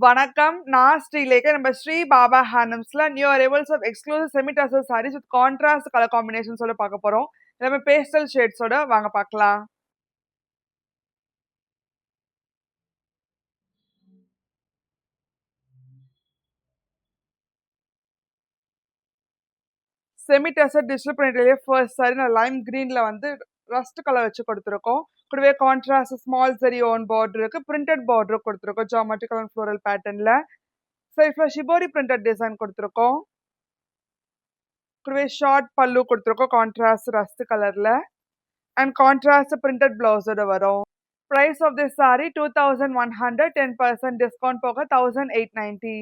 வணக்கம். நான் ஸ்ரீலேகா. நம்ம ஸ்ரீ பாபா ஹேண்ட்லூம்ஸ்ல new arrivals of exclusive semi tussar saris with contrast colour காம்பினேஷன்ஸோட பார்க்க போறோம். எல்லாமே பேஸ்டல் ஷேட்ஸோட வாங்க பார்க்கலாம். செமி டசர் டிஜிட்டல் பிரிண்ட்லயே ஃபர்ஸ்ட் சாரி நான் லைம் கிரீன்ல வந்து ரஸ்ட் கலர் வச்சு கொடுத்துருக்கோம். கூடவே contrast small zari own border இருக்கு. பிரிண்டட் பார்டர் கொடுத்துருக்கோம் ஜியோமெட்ரிக்கல் அண்ட் ஃப்ளோரல் பேட்டர்ன்ல. இப்போ ஷிபோரி பிரிண்டட் டிசைன் கொடுத்துருக்கோம். கூடவே ஷார்ட் பல்லு கொடுத்துருக்கோம் கான்ட்ராஸ்ட் ரஸ்ட் கலர்ல அண்ட் கான்ட்ராஸ்ட் பிரிண்டட் பிளவுஸோட வரும். Price of this saree 2100, 10% discount போக 1890.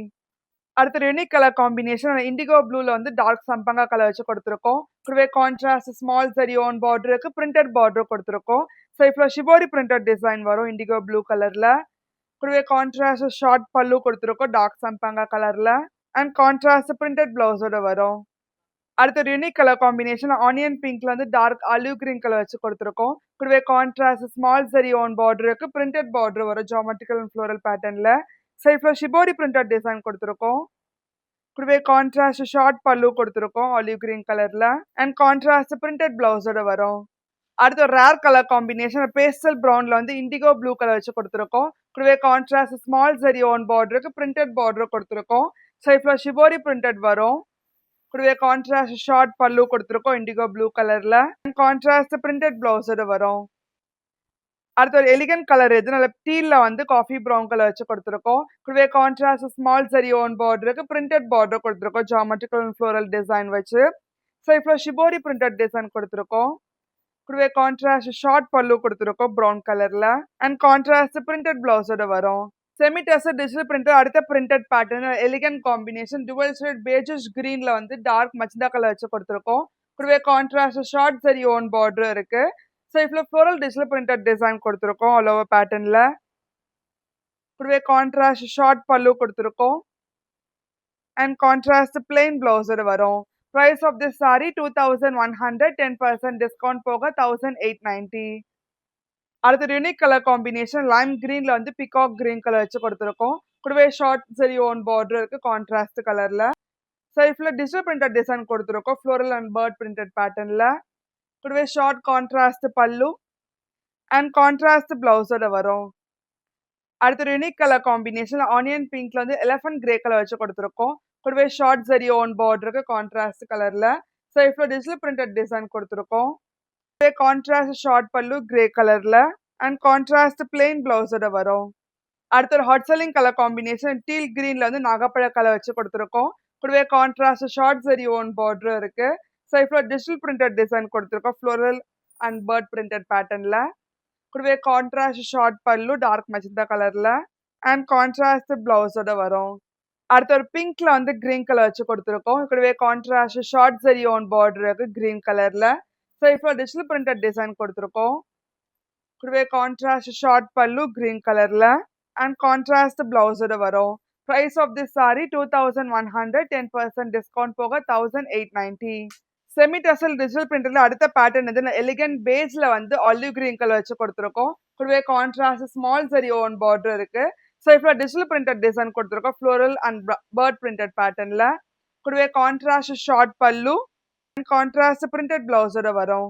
அடுத்த யூனிக் கலர் காம்பினேஷன் இண்டிகோ ப்ளூல வந்து டார்க் சம்பங்கா கலர் வச்சு கொடுத்துருக்கோம். கூடவே contrast small zari own border இருக்கு. பிரிண்டட் பார்டர் கொடுத்துருக்கோம். ஸோ இப்போ ஷிபோரி பிரிண்டட் டிசைன் வரும் இண்டிகோ ப்ளூ கலர்ல. கூடவே கான்ட்ராஸ்ட் ஷார்ட் பல்லு கொடுத்துருக்கோம் டார்க் சம்பங்கா கலர்ல அண்ட் கான்ட்ராஸ்ட் பிரிண்டட் பிளவுஸோட வரும். அடுத்த யூனிக் கலர் காம்பினேஷன் ஆனியன் பிங்க்ல வந்து டார்க் ஆலிவ் கிரீன் கலர் வச்சு கொடுத்துருக்கோம். கூடவே contrast small zari own border இருக்கு. பிரிண்டட் பார்டர் வரும் ஜியோமெட்ரிக்கல் அண்ட் ஃப்ளோரல் பேட்டர்ன்ல. இப்போ ஷிபோரி பிரிண்டட் டிசைன் கொடுத்துருக்கோம். கூடவே கான்ட்ராஸ்ட் ஷார்ட் பல்லு கொடுத்துருக்கோம் ஆலிவ் கிரீன் கலர்ல அண்ட் கான்ட்ராஸ்ட் பிரிண்டட் பிளவுஸோட வரும். அடுத்து ஒரு ரேர் கலர் காம்பினேஷன் பேஸ்டல் ப்ரௌன்ல வந்து இண்டிகோ ப்ளூ கலர் வச்சு கொடுத்துருக்கோம். கூடவே contrast small zari own பார்டருக்கு printed border கொடுத்துருக்கோம். ஸோ இப்போ ஷிபோரி பிரிண்டட் வரும். கூடவே கான்ட்ராஸ்ட் ஷார்ட் பல்லு கொடுத்துருக்கோம் இண்டிகோ ப்ளூ கலர்ல கான்ட்ராஸ்ட் பிரிண்டட் பிளவுஸோட வரும். அடுத்து ஒரு எலிகன்ட் கலர் எது நல்ல டீல்ல வந்து காஃபி ப்ரௌன் கலர் வச்சு கொடுத்துருக்கோம். கூடவே contrast small zari own பார்டருக்கு printed border கொடுத்துருக்கோம் ஜியோமெட்ரிக்கல் அண்ட் ஃப்ளோரல் டிசைன் வச்சு. ஸோ இப்போ ஷிபோரி பிரிண்டட் டிசைன் கொடுத்துருக்கோம். கூடவே கான்ட்ராஸ்ட் ஷார்ட் பல்லு கொடுத்துருக்கோம் ப்ரௌன் கலர்ல அண்ட் கான்ட்ராஸ்ட் பிரிண்டட் பிளவுஸோட வரும். செமி டசர் டிஜிட்டல் பிரிண்டர் அடுத்த printed pattern elegant combination dual shade பேஜஸ் கிரீன்ல வந்து டார்க் மச்சந்தா கலர் வச்சு கொடுத்துருக்கோம். கூடவே contrast short zari own border இருக்கு. ஸோ இப்போ ஃப்ளோரல் டிஜிட்டல் பிரிண்டட் டிசைன் கொடுத்துருக்கோம் ஆல் ஓவர் பேட்டர்ன்ல. கூடவே கான்ட்ராஸ்ட் ஷார்ட் பல்லு கொடுத்துருக்கோம் அண்ட் கான்ட்ராஸ்ட் பிளெயின் பிளவுஸோட வரும். Price of this saree 2100, 10% discount போக 1890. அடுத்த யூனிக் கலர் காம்பினேஷன் லைம் கிரீன்ல வந்து பிகாக் கிரீன் கலர் வச்சு கொடுத்துருக்கோம். கூடவே ஷார்ட் சரி ஓன் பார்டர் இருக்கு கான்ட்ராஸ்ட் கலர்ல. சைஃப்ல டிஜிட்டல் பிரிண்டட் டிசைன் கொடுத்துருக்கோம் ஃப்ளோரல் அண்ட் பேர்ட் பிரிண்டட் பேட்டர்ன்ல. கூடவே short contrast pallu and contrast பிளவுஸோட வரும். அடுத்த யூனிக் கலர் காம்பினேஷன் ஆனியன் பிங்க்ல வந்து எலிஃபன்ட் கிரே கலர் வச்சு கொடுத்துருக்கோம். கூடவே ஷார்ட் சரி ஓன் பார்டருக்கு கான்ட்ராஸ்ட் கலர்ல. ஸோ இப்போ டிஜிட்டல் பிரிண்டட் டிசைன் கொடுத்துருக்கோம். கான்ட்ராஸ்ட் ஷார்ட் பல்லு கிரே கலர்ல அண்ட் கான்ட்ராஸ்ட் பிளெயின் பிளவுஸோட வரும். அடுத்த ஒரு hot selling colour combination teal கிரீன்ல வந்து நாகப்பழ கலர் வச்சு கொடுத்துருக்கோம். கூடவே contrast short zari own border இருக்கு. ஸோ இப்போ டிஜிட்டல் பிரிண்டட் டிசைன் கொடுத்துருக்கோம் ஃப்ளோரல் அண்ட் பேர்ட் பிரிண்டட் பேட்டர்ன்ல. கூடவே கான்ட்ராஸ்ட் ஷார்ட் பல்லு டார்க் மச்சந்தா கலர்ல அண்ட் கான்ட்ராஸ்ட் பிளவுஸோட வரும். அடுத்த ஒரு பிங்க்ல வந்து கிரீன் கலர் வச்சு கொடுத்துருக்கோம். கூடவே contrast short zari own border இருக்கு கிரீன் கலர்ல. ஸோ இப்போ டிஜிட்டல் பிரிண்டட் டிசைன் கொடுத்துருக்கோம். கூடவே கான்ட்ராஸ்ட் ஷார்ட் பல்லு கிரீன் கலர்ல அண்ட் கான்ட்ராஸ்ட் பிளவுஸோட வரும். Price of this saree 2100, 10% discount போக 1890. செமி டசல் டிஜிட்டல் பிரிண்டர்ல அடுத்த பேட்டர்ன் இது எலிகன்ட் பேஸ்ல வந்து ஆலிவ் கிரீன் கலர் வச்சு கொடுத்துருக்கோம். கூடவே contrast small zari own border இருக்கு. ஸோ இப்போ டிஜிட்டல் பிரிண்டட் டிசைன் கொடுத்துருக்கோம் ஃப்ளோரல் அண்ட் பேர்ட் பிரிண்டட் பேட்டர்ன்ல. கூடவே கான்ட்ராஸ்ட் ஷார்ட் பல்லு அண்ட் கான்ட்ராஸ்ட் பிரிண்டட் பிளவுஸோட வரும்.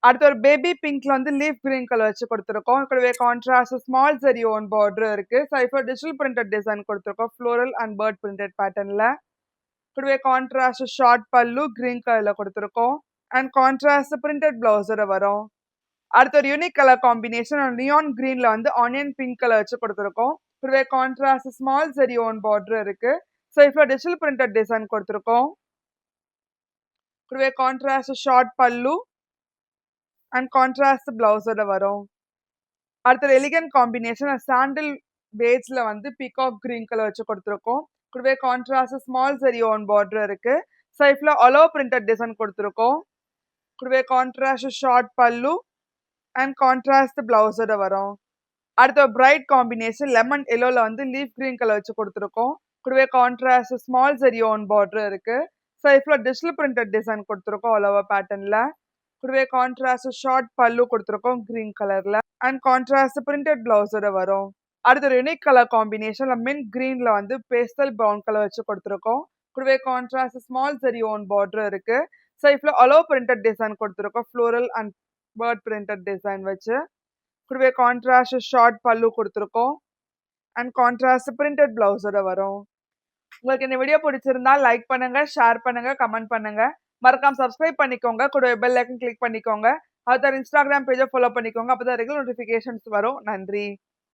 அடுத்து ஒரு பேபி பிங்க்ல வந்து லீஃப் கிரீன் கலர் வச்சு கொடுத்துருக்கோம். கூடவே contrast small zari own border இருக்கு. ஸோ இப்போ டிஜிட்டல் பிரிண்டட் டிசைன் கொடுத்துருக்கோம் ஃப்ளோரல் அண்ட் பேர்ட் பிரிண்டட் பேட்டர்ன்ல. கூடவே கான்ட்ராஸ்ட் ஷார்ட் பல்லு கிரீன் கலர்ல கொடுத்துருக்கோம் அண்ட் கான்ட்ராஸ்ட் பிரிண்டட் பிளவுஸோட வரும். அடுத்த ஒரு யூனிக் கலர் காம்பினேஷன் நியான் கிரீன்ல வந்து ஆனியன் பிங்க் கலர் வச்சு கொடுத்துருக்கோம். கூடவே contrast small zari own border இருக்கு. ஸோ இப்போ டிஜிட்டல் பிரிண்டட் டிசைன் கொடுத்துருக்கோம். கூடவே கான்ட்ராஸ்ட் ஷார்ட் பல்லு அண்ட் கான்ட்ராஸ்ட் பிளவுஸோட வரும். அடுத்த எலிகன்ட் காம்பினேஷன் சாண்டில் பேஸ்ல வந்து பீகாக் கிரீன் கலர் வச்சு கொடுத்துருக்கோம். கூடவே contrast small zari own border இருக்கு. சைஃப்ல அலோ பிரிண்டட் டிசைன் கொடுத்துருக்கோம். கூடவே கான்ட்ராஸ்ட் ஷார்ட் பல்லு அண்ட் கான்ட்ராஸ்ட் பிளவுஸோட வரும். அடுத்த பிரைட் காம்பினேஷன் லெமன் எல்லோல வந்து லீஃப் கிரீன் கலர் வச்சு கொடுத்துருக்கோம். கூடவே contrast small zari own border இருக்கு. சைஃப்ல டிஜிட்டல் பிரிண்டட் டிசைன் கொடுத்துருக்கோம் ஆல் ஓவர் பேட்டர்ன்ல. கூடவே கான்ட்ராஸ்ட் ஷார்ட் பல்லு கொடுத்துருக்கோம் கிரீன் கலர்ல அண்ட் கான்ட்ராஸ்ட் பிரிண்டட் பிளவுஸோட வரும். அடுத்து ஒரு யூனிக் கலர் காம்பினேஷன்ல மின்ட் கிரீன்ல வந்து பேஸ்டல் ப்ரவுன் கலர் வச்சு கொடுத்துருக்கோம். கூடவே contrast small zari on border இருக்கு. சைட்ல அலோ பிரிண்டட் டிசைன் கொடுத்துருக்கோம். Floral and bird printed design வச்சு. கூடவே கான்ட்ராஸ்ட் ஷார்ட் பல்லு கொடுத்துருக்கோம். அண்ட் கான்ட்ராஸ்ட் பிரிண்டட் பிளவுஸோட வரும். உங்களுக்கு இந்த வீடியோ பிடிச்சிருந்தா லைக் பண்ணுங்க, ஷேர் பண்ணுங்க, கமெண்ட் பண்ணுங்க. மறக்காம சப்ஸ்கிரைப் பண்ணிக்கோங்க. கூடவே பெல் ஐக்கன் கிளிக் பண்ணிக்கோங்க. அடுத்த இன்ஸ்டாகிராம் பேஜை ஃபாலோ பண்ணிக்கோங்க. அப்பதான் ரெகுலர் நோட்டிஃபிகேஷன்ஸ் வரும். நன்றி.